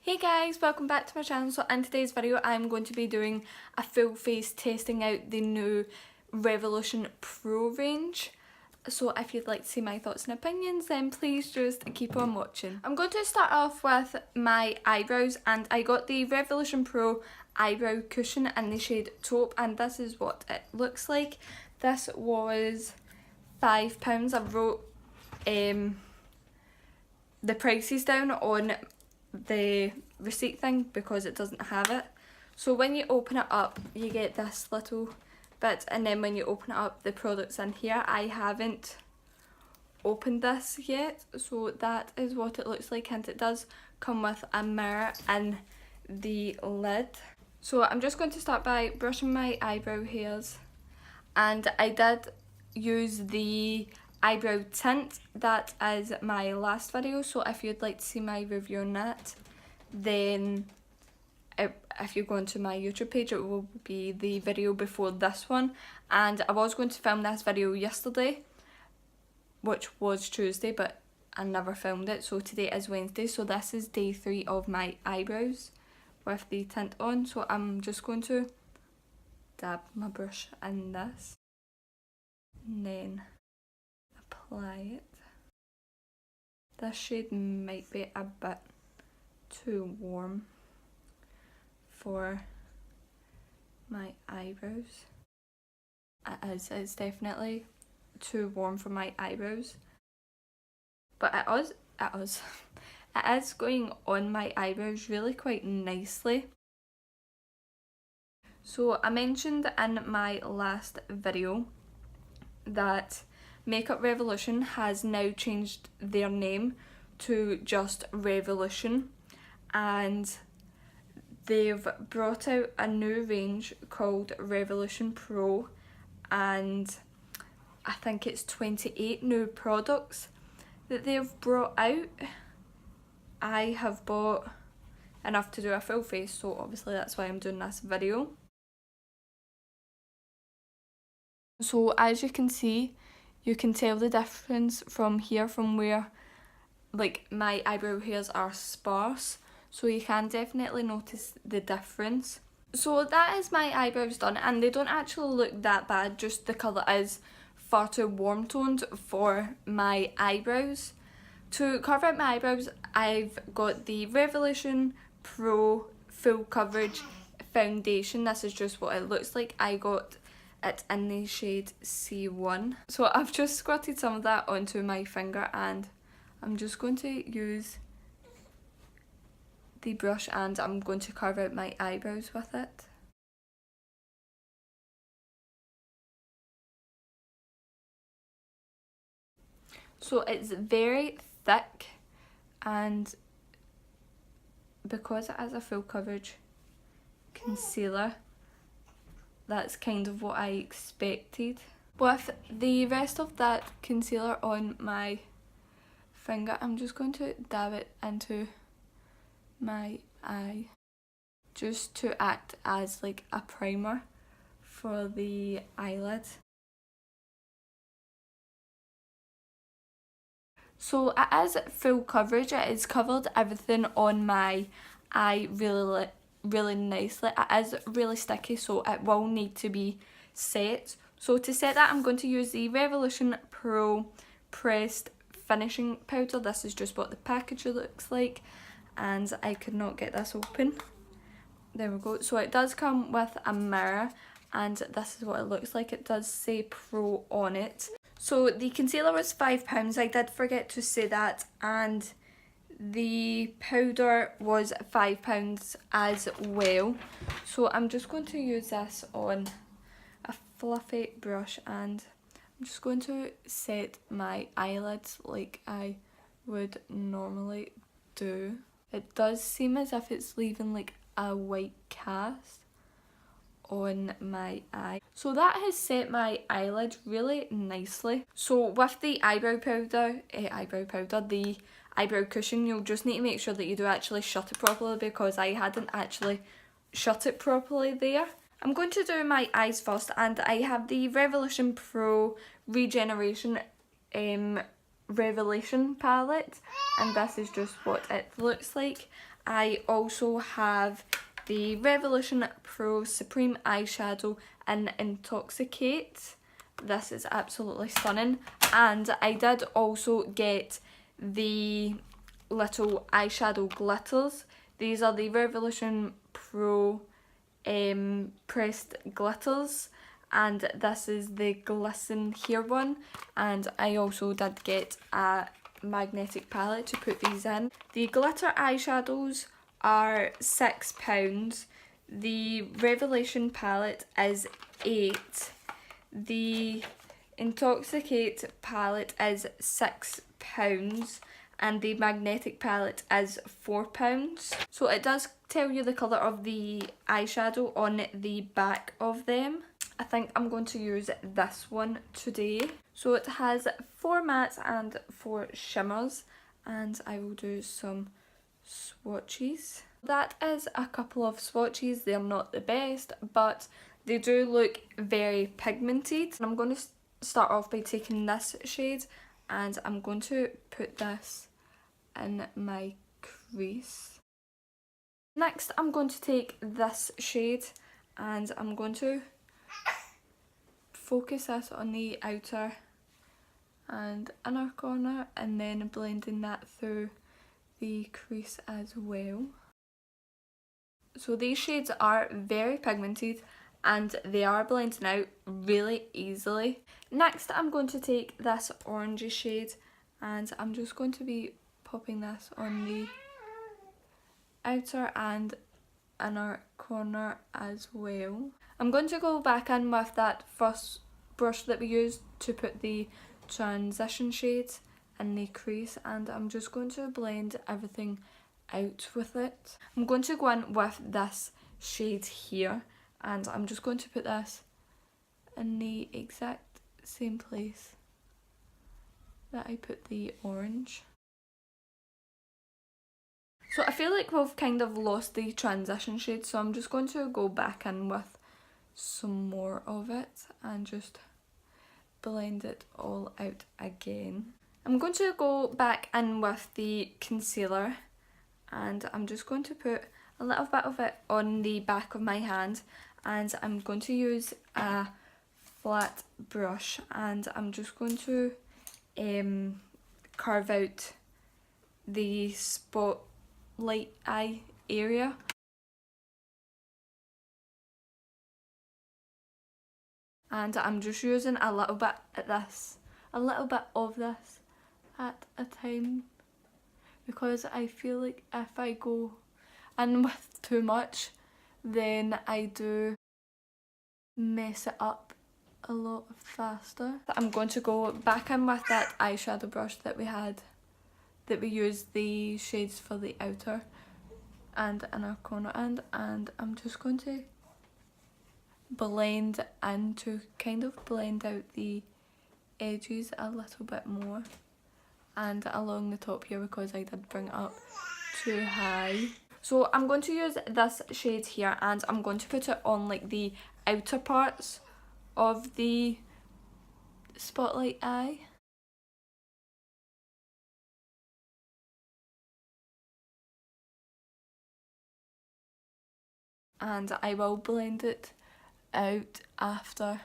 Hey guys, welcome back to my channel. So in today's video I'm going to be doing a full face testing out the new Revolution Pro range. So if you'd like to see my thoughts and opinions, then please just keep on watching. I'm going to start off with my eyebrows, and I got the Revolution Pro eyebrow cushion in the shade taupe, and this is what it looks like. This was £5. I wrote the prices down on the receipt thing because it doesn't have it. So when you open it up you get this little bit, and then when you open it up the product's in here. I haven't opened this yet, so that is what it looks like, and it does come with a mirror in the lid. So I'm just going to start by brushing my eyebrow hairs, and I did use the eyebrow tint that is my last video, so if you'd like to see my review on that, then if you go onto my YouTube page it will be the video before this one. And I was going to film this video yesterday, which was Tuesday, but I never filmed it, so today is Wednesday. So this is day 3 of my eyebrows with the tint on. So I'm just going to dab my brush in this and then apply it. This shade might be a bit too warm for my eyebrows. It's definitely too warm for my eyebrows, but it is going on my eyebrows really quite nicely. So I mentioned in my last video that Makeup Revolution has now changed their name to just Revolution, and they've brought out a new range called Revolution Pro, and I think it's 28 new products that they've brought out. I have bought enough to do a full face, so obviously that's why I'm doing this video. So as you can see, you can tell the difference from here, from where like my eyebrow hairs are sparse, so you can definitely notice the difference. So that is my eyebrows done, and they don't actually look that bad, just the colour is far too warm toned for my eyebrows. To cover up my eyebrows I've got the Revolution Pro Full Coverage Foundation. This is just what it looks like. I got it in the shade C1. So I've just squirted some of that onto my finger, and I'm just going to use the brush and I'm going to carve out my eyebrows with it. So it's very thick, and because it has a full coverage concealer, that's kind of what I expected. With the rest of that concealer on my finger, I'm just going to dab it into my eye just to act as like a primer for the eyelid. So it is full coverage, it is covered everything on my eye really nicely. It is really sticky, so it will need to be set. So to set that I'm going to use the Revolution Pro Pressed Finishing Powder. This is just what the package looks like, and I could not get this open. There we go. So it does come with a mirror, and this is what it looks like. It does say Pro on it. So the concealer was £5, I did forget to say that, and the powder was £5 as well. So I'm just going to use this on a fluffy brush, and I'm just going to set my eyelids like I would normally do. It does seem as if it's leaving like a white cast on my eye. So that has set my eyelid really nicely. So with the eyebrow powder, the eyebrow cushion, you'll just need to make sure that you do actually shut it properly, because I hadn't actually shut it properly there. I'm going to do my eyes first, and I have the Revolution Pro Regeneration Revelation palette, and this is just what it looks like. I also have the Revolution Pro Supreme Eyeshadow in Intoxicate. This is absolutely stunning. And I did also get the little eyeshadow glitters. These are the Revolution Pro pressed glitters, and this is the glisten here one. And I also did get a magnetic palette to put these in. The glitter eyeshadows are £6. The Revelation palette is £8. The Intoxicate palette is £6 and the magnetic palette is £4. So it does tell you the colour of the eyeshadow on the back of them. I think I'm going to use this one today. So it has 4 mattes and 4 shimmers, and I will do some swatches. That is a couple of swatches. They're not the best, but they do look very pigmented. And I'm going to start off by taking this shade, and I'm going to put this in my crease. Next I'm going to take this shade and I'm going to focus this on the outer and inner corner, and then blending that through the crease as well. So these shades are very pigmented and they are blending out really easily. Next I'm going to take this orangey shade and I'm just going to be popping this on the outer and inner corner as well. I'm going to go back in with that first brush that we used to put the transition shades in the crease, and I'm just going to blend everything out with it. I'm going to go in with this shade here, and I'm just going to put this in the exact same place that I put the orange. So I feel like we've kind of lost the transition shade, so I'm just going to go back in with some more of it and just blend it all out again. I'm going to go back in with the concealer, and I'm just going to put a little bit of it on the back of my hand, and I'm going to use a flat brush, and I'm just going to carve out the spotlight eye area. And I'm just using a little bit of this at a time, because I feel like if I go in with too much, then I do mess it up a lot faster. I'm going to go back in with that eyeshadow brush that we used the shades for the outer and inner corner and I'm just going to blend in to kind of blend out the edges a little bit more, and along the top here because I did bring it up too high. So I'm going to use this shade here and I'm going to put it on like the outer parts of the spotlight eye. And I will blend it out after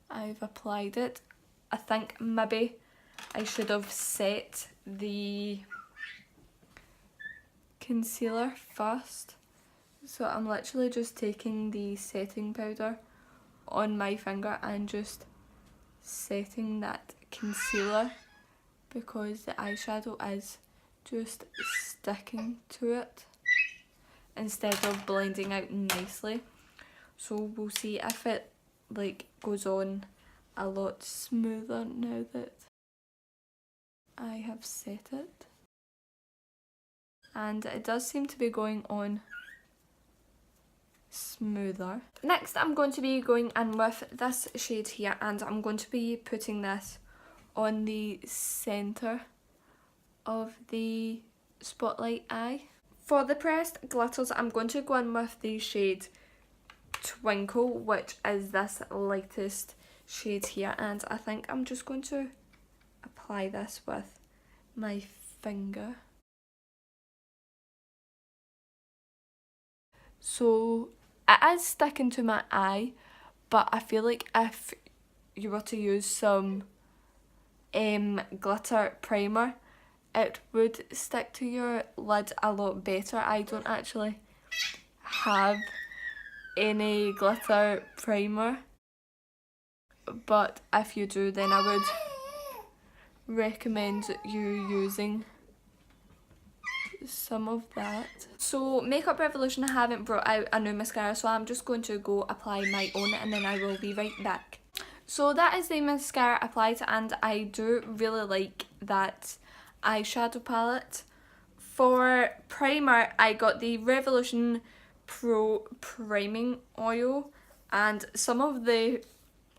I've applied it. I think maybe I should have set the concealer first. So I'm literally just taking the setting powder on my finger and just setting that concealer, because the eyeshadow is just sticking to it instead of blending out nicely. So we'll see if it like goes on a lot smoother now that I have set it. And it does seem to be going on smoother. Next I'm going to be going in with this shade here, and I'm going to be putting this on the centre of the spotlight eye. For the pressed glitters I'm going to go in with the shade Twinkle, which is this lightest shade here, and I think I'm just going to apply this with my finger. So it is sticking to my eye, but I feel like if you were to use some glitter primer, it would stick to your lid a lot better. I don't actually have any glitter primer, but if you do, then I would recommend you using some of that. So Makeup Revolution haven't brought out a new mascara, so I'm just going to go apply my own and then I will be right back. So that is the mascara applied, and I do really like that eyeshadow palette. For primer, I got the Revolution Pro Priming Oil, and some of the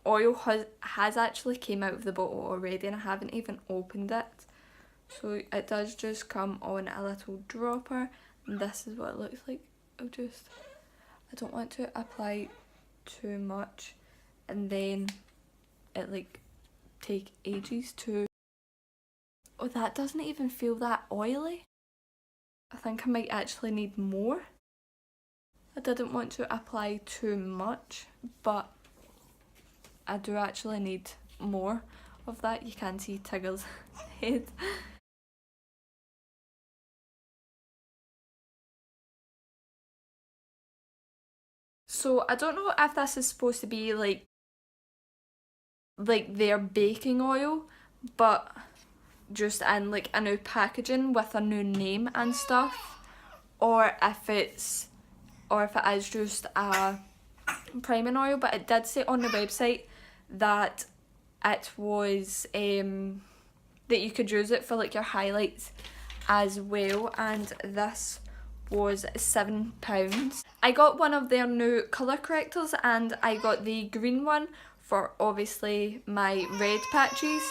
oil has actually came out of the bottle already and I haven't even opened it. So it does just come on a little dropper, and this is what it looks like. I don't want to apply too much and then it like take ages to... Oh, that doesn't even feel that oily. I think I might actually need more. I didn't want to apply too much, but I do actually need more of that. You can see Tiggle's head. So I don't know if this is supposed to be like their baking oil, but just in like a new packaging with a new name and stuff, or if it is just a priming oil. But it did say on the website that it was that you could use it for like your highlights as well, and this was £7. I got one of their new colour correctors and I got the green one for obviously my red patches,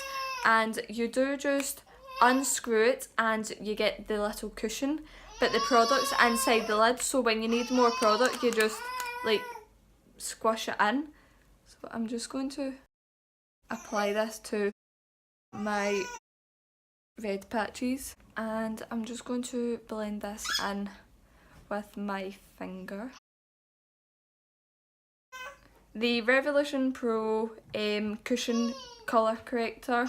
and you do just unscrew it and you get the little cushion, but the product's inside the lid, so when you need more product you just like squish it in. So I'm just going to apply this to my red patches and I'm just going to blend this in with my finger. The Revolution Pro cushion colour corrector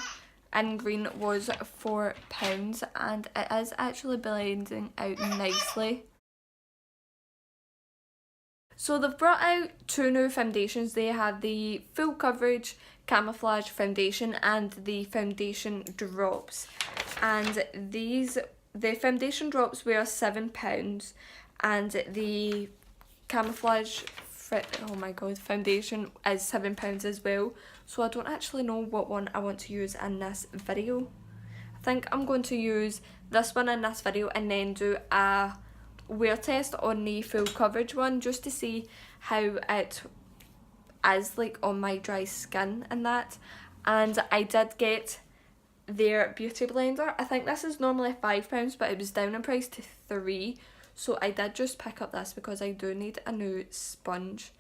in green was £4 and it is actually blending out nicely. So they've brought out two new foundations. They have the full coverage camouflage foundation and the foundation drops, and the foundation drops were £7 and the camouflage foundation is £7 as well. So I don't actually know what one I want to use in this video. I think I'm going to use this one in this video and then do a wear test on the full coverage one just to see how it is like on my dry skin and that. And I did get their beauty blender. I think this is normally £5 but it was down in price to £3, so I did just pick up this because I do need a new sponge.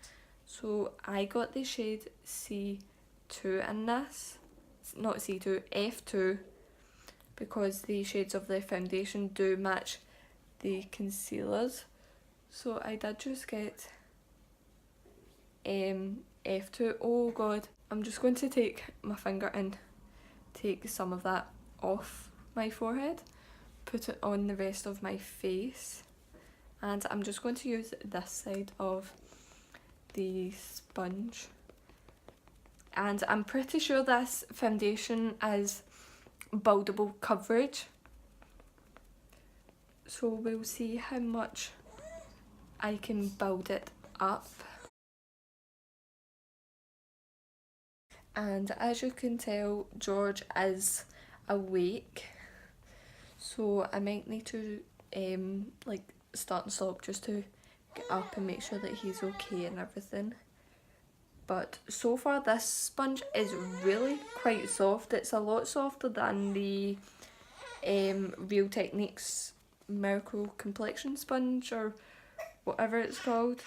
So I got the shade C2 in this, not C2, F2, because the shades of the foundation do match the concealers. So I did just get F2. Oh god, I'm just going to take my finger and take some of that off my forehead, put it on the rest of my face, and I'm just going to use this side of the sponge. And I'm pretty sure this foundation is buildable coverage, so we'll see how much I can build it up. And as you can tell, George is awake, so I might need to like start and stop just to get up and make sure that he's okay and everything. But so far this sponge is really quite soft. It's a lot softer than the Real Techniques Miracle Complexion Sponge or whatever it's called.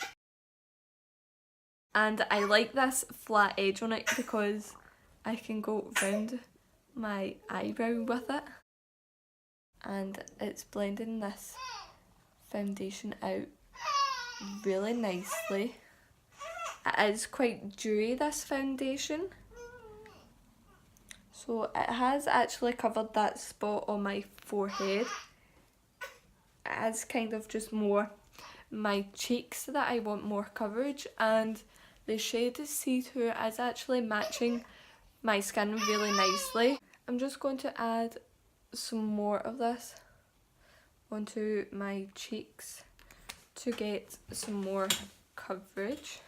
And I like this flat edge on it because I can go round my eyebrow with it, and it's blending this foundation out really nicely. It is quite dewy, this foundation. So it has actually covered that spot on my forehead. It is kind of just more my cheeks that I want more coverage, and the shade See-Through is actually matching my skin really nicely. I'm just going to add some more of this onto my cheeks to get some more coverage.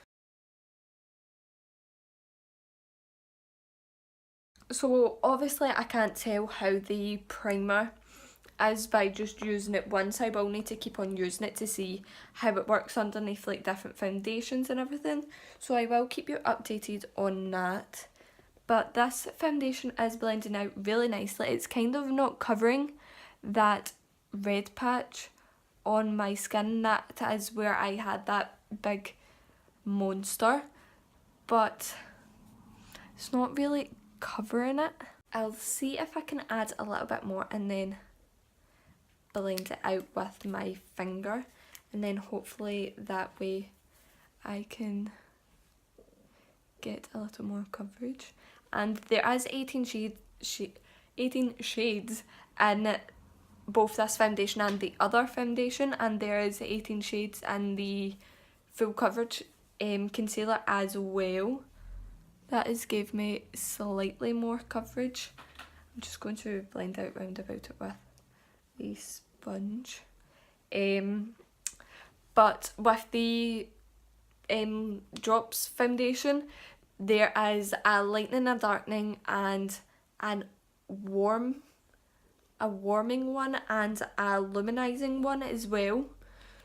So obviously I can't tell how the primer is by just using it once. I will need to keep on using it to see how it works underneath like different foundations and everything. So I will keep you updated on that. But this foundation is blending out really nicely. It's kind of not covering that red patch on my skin. That is where I had that big monster. But it's not really covering it. I'll see if I can add a little bit more and then blend it out with my finger, and then hopefully that way I can get a little more coverage. And there is 18 shades in both this foundation and the other foundation, and there is 18 shades in the full coverage concealer as well. That is gave me slightly more coverage. I'm just going to blend out round about it with a sponge. But with the Drops foundation, there is a lightening and darkening and a warming one and a luminizing one as well.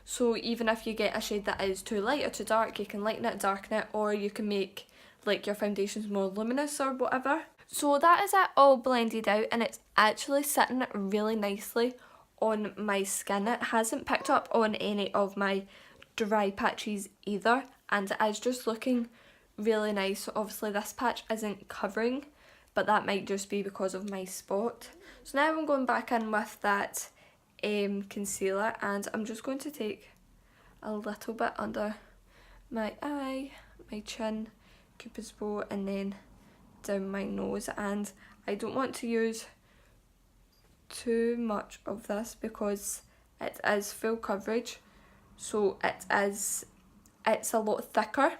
So even if you get a shade that is too light or too dark, you can lighten it, darken it, or you can make like your foundations more luminous or whatever. So that is it all blended out, and it's actually sitting really nicely on my skin. It hasn't picked up on any of my dry patches either, and it is just looking really nice. So obviously this patch isn't covering, but that might just be because of my spot. So now I'm going back in with that concealer, and I'm just going to take a little bit under my eye, my chin, Cupid's bow, and then down my nose. And I don't want to use too much of this because it is full coverage, so it's a lot thicker,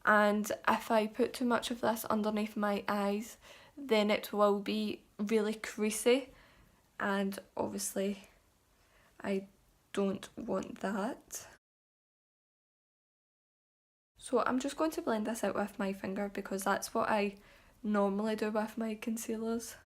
and if I put too much of this underneath my eyes then it will be really creasy, and obviously I don't want that. So I'm just going to blend this out with my finger because that's what I normally do with my concealers.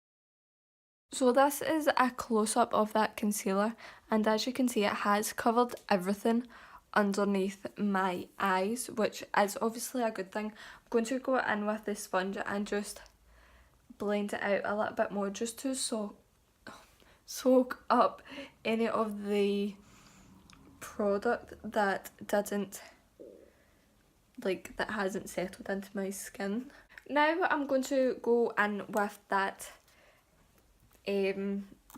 So this is a close-up of that concealer, and as you can see it has covered everything underneath my eyes, which is obviously a good thing. I'm going to go in with this sponge and just blend it out a little bit more, just to soak up any of the product that hasn't settled into my skin. Now I'm going to go in with that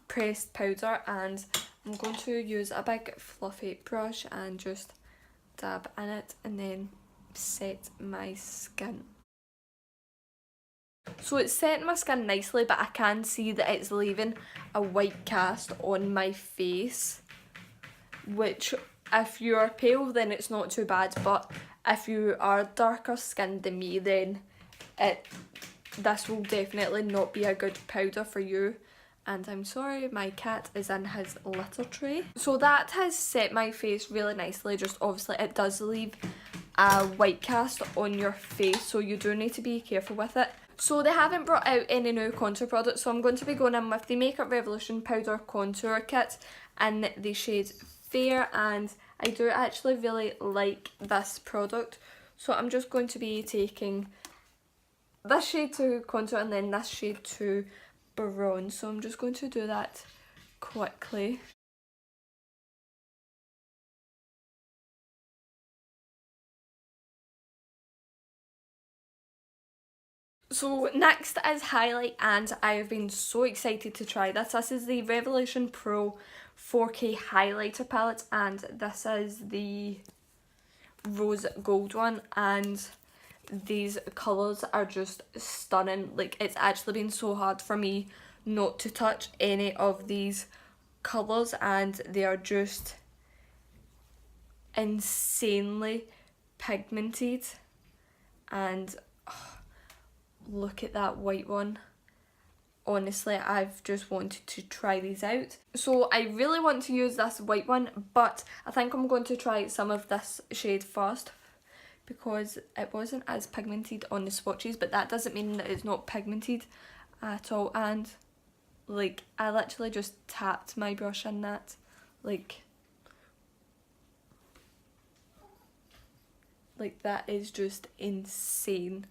pressed powder, and I'm going to use a big fluffy brush and just dab in it and then set my skin. So it's setting my skin nicely, but I can see that it's leaving a white cast on my face, which if you're pale then it's not too bad, but if you are darker skinned than me then this will definitely not be a good powder for you. And I'm sorry, my cat is in his litter tray. So that has set my face really nicely, just obviously it does leave a white cast on your face, so you do need to be careful with it. So they haven't brought out any new contour products, so I'm going to be going in with the Makeup Revolution Powder Contour Kit in the shade Fair, and I do actually really like this product. So I'm just going to be taking this shade to contour and then this shade to bronze. So I'm just going to do that quickly. So next is highlight, and I have been so excited to try this. This is the Revolution Pro 4K highlighter palette, and this is the rose gold one, and these colours are just stunning. Like, it's actually been so hard for me not to touch any of these colours, and they are just insanely pigmented. And look at that white one. Honestly, I've just wanted to try these out. So I really want to use this white one, but I think I'm going to try some of this shade first because it wasn't as pigmented on the swatches, but that doesn't mean that it's not pigmented at all. And like, I literally just tapped my brush in that. Like that is just insane.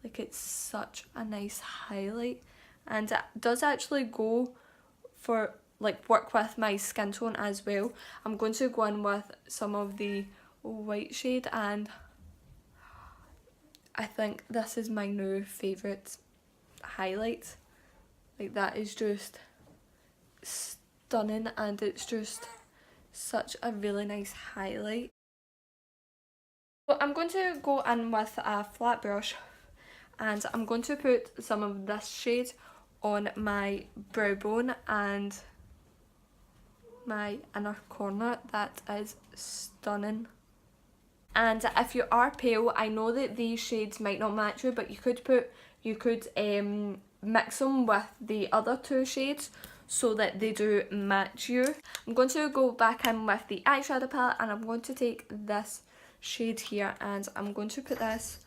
Like, it's such a nice highlight, and it does actually go for, like, work with my skin tone as well. I'm going to go in with some of the white shade, and I think this is my new favourite highlight. Like, that is just stunning, and it's just such a really nice highlight. So I'm going to go in with a flat brush, and I'm going to put some of this shade on my brow bone and my inner corner. That is stunning. And if you are pale, I know that these shades might not match you, but you could mix them with the other two shades so that they do match you. I'm going to go back in with the eyeshadow palette, and I'm going to take this shade here, and I'm going to put this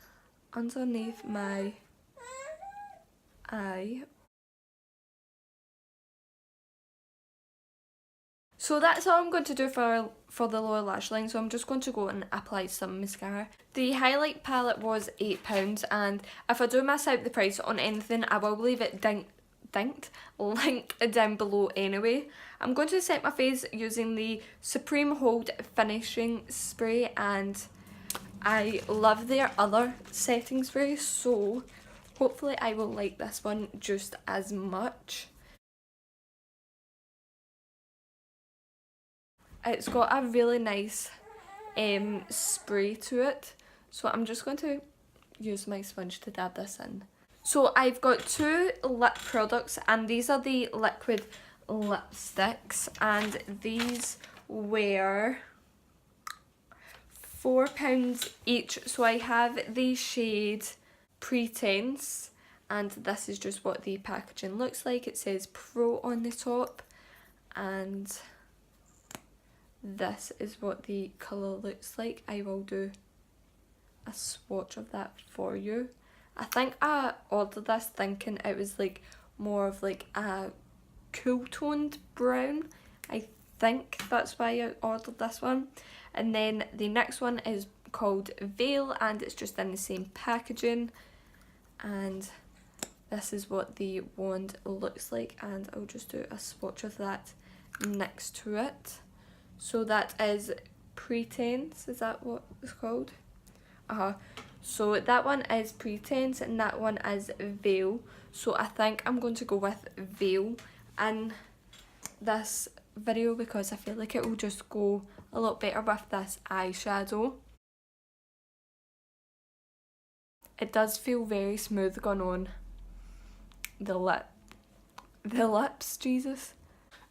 underneath my eye. So that's all I'm going to do for the lower lash line, so I'm just going to go and apply some mascara. The highlight palette was £8, and if I do miss out the price on anything, I will leave it link down below anyway. I'm going to set my face using the Supreme Hold Finishing Spray, and I love their other setting spray, so hopefully I will like this one just as much. It's got a really nice spray to it, so I'm just going to use my sponge to dab this in. So I've got two lip products, and these are the liquid lipsticks, and these were £4 each. So I have the shade Pretense, and this is just what the packaging looks like. It says Pro on the top, and this is what the colour looks like. I will do a swatch of that for you. I think I ordered this thinking it was like more of like a cool toned brown. I think that's why I ordered this one. And then the next one is called Veil, and it's just in the same packaging. And this is what the wand looks like, and I'll just do a swatch of that next to it. So that is Pretense, is that what it's called? So that one is Pretense, and that one is Veil. So I think I'm going to go with Veil in this video because I feel like it will just go a lot better with this eyeshadow. It does feel very smooth going on the lips, Jesus.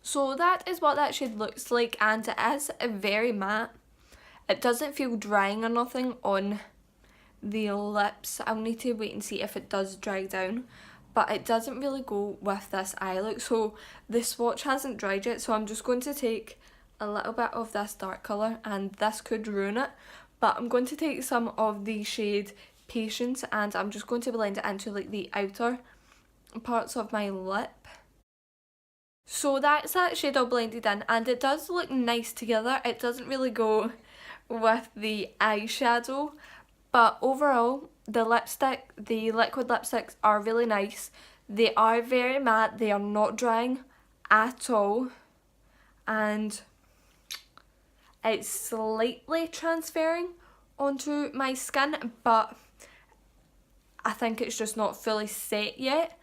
So that is what that shade looks like, and it is very matte. It doesn't feel drying or nothing on the lips. I'll need to wait and see if it does dry down, but it doesn't really go with this eye look. So the swatch hasn't dried yet, so I'm just going to take a little bit of this dark colour, and this could ruin it, but I'm going to take some of the shade Patience, and I'm just going to blend it into like the outer parts of my lip. So that's that shade all blended in, and it does look nice together. It doesn't really go with the eyeshadow, but overall the liquid lipsticks are really nice. They are very matte, they are not drying at all, and it's slightly transferring onto my skin, but I think it's just not fully set yet.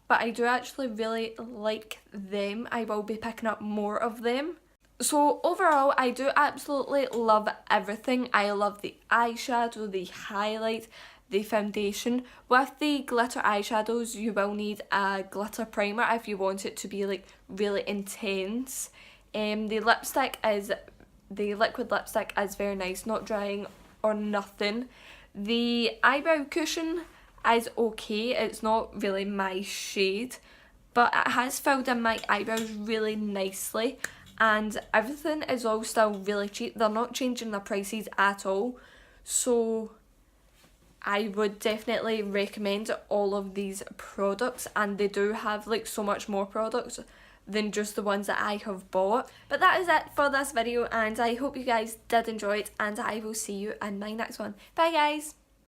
but I do actually really like them. I will be picking up more of them. So overall, I do absolutely love everything. I love the eyeshadow, the highlight, the foundation. With the glitter eyeshadows, you will need a glitter primer if you want it to be like really intense. The liquid lipstick is very nice, not drying or nothing. The eyebrow cushion is okay, it's not really my shade, but it has filled in my eyebrows really nicely, and everything is all still really cheap. They're not changing their prices at all, so I would definitely recommend all of these products, and they do have like so much more products than just the ones that I have bought. But that is it for this video, and I hope you guys did enjoy it, and I will see you in my next one. Bye guys!